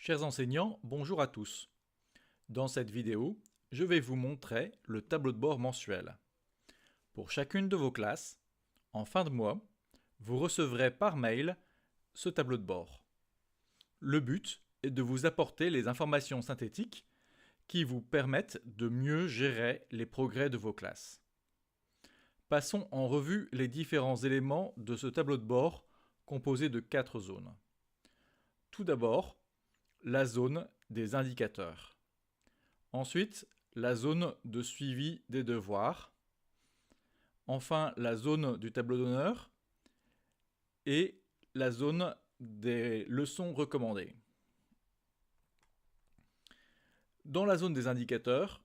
Chers enseignants, bonjour à tous. Dans cette vidéo, je vais vous montrer le tableau de bord mensuel. Pour chacune de vos classes, en fin de mois, vous recevrez par mail ce tableau de bord. Le but est de vous apporter les informations synthétiques qui vous permettent de mieux gérer les progrès de vos classes. Passons en revue les différents éléments de ce tableau de bord composé de 4 zones. Tout d'abord, la zone des indicateurs. Ensuite, la zone de suivi des devoirs. Enfin, la zone du tableau d'honneur et la zone des leçons recommandées. Dans la zone des indicateurs,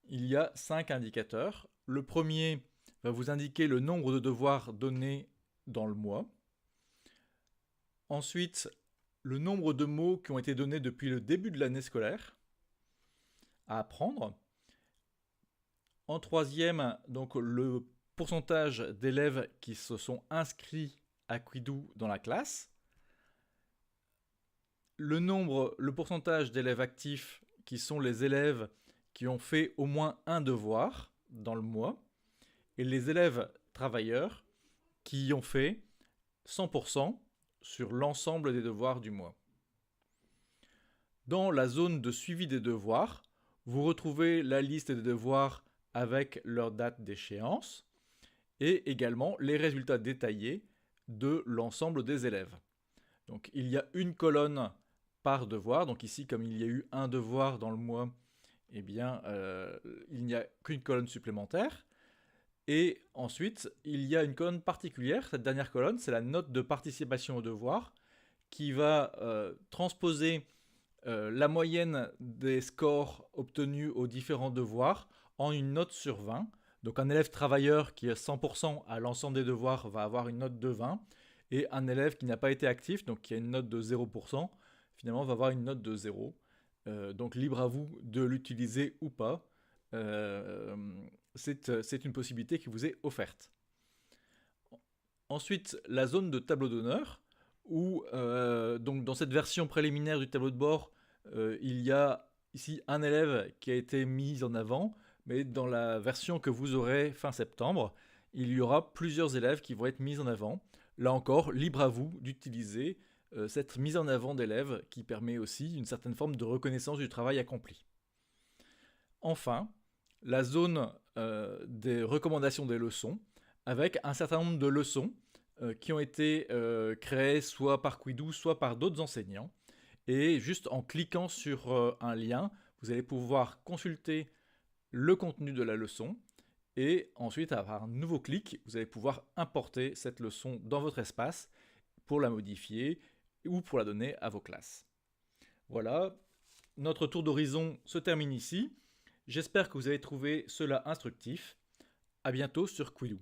il y a 5 indicateurs. Le premier va vous indiquer le nombre de devoirs donnés dans le mois. Ensuite, le nombre de mots qui ont été donnés depuis le début de l'année scolaire à apprendre. En troisième, donc le pourcentage d'élèves qui se sont inscrits à Quidoo dans la classe. Le pourcentage d'élèves actifs qui sont les élèves qui ont fait au moins un devoir dans le mois. Et les élèves travailleurs qui ont fait 100% sur l'ensemble des devoirs du mois. Dans la zone de suivi des devoirs, vous retrouvez la liste des devoirs avec leur date d'échéance et également les résultats détaillés de l'ensemble des élèves. Donc il y a une colonne par devoir, donc ici comme il y a eu un devoir dans le mois, eh bien il n'y a qu'une colonne supplémentaire. Et ensuite, il y a une colonne particulière, cette dernière colonne, c'est la note de participation au devoir, qui va transposer la moyenne des scores obtenus aux différents devoirs en une note sur 20. Donc un élève travailleur qui est 100% à l'ensemble des devoirs va avoir une note de 20, et un élève qui n'a pas été actif, donc qui a une note de 0%, finalement va avoir une note de 0. Donc libre à vous de l'utiliser ou pas. C'est une possibilité qui vous est offerte. Ensuite, la zone de tableau d'honneur, où donc dans cette version préliminaire du tableau de bord, il y a ici un élève qui a été mis en avant, mais dans la version que vous aurez fin septembre, il y aura plusieurs élèves qui vont être mis en avant. Là encore, libre à vous d'utiliser cette mise en avant d'élèves qui permet aussi une certaine forme de reconnaissance du travail accompli. Enfin, la zone des recommandations des leçons, avec un certain nombre de leçons qui ont été créées soit par Quidoo, soit par d'autres enseignants. Et juste en cliquant sur un lien, vous allez pouvoir consulter le contenu de la leçon. Et ensuite, par un nouveau clic, vous allez pouvoir importer cette leçon dans votre espace pour la modifier ou pour la donner à vos classes. Voilà, notre tour d'horizon se termine ici. J'espère que vous avez trouvé cela instructif. À bientôt sur Quidoo.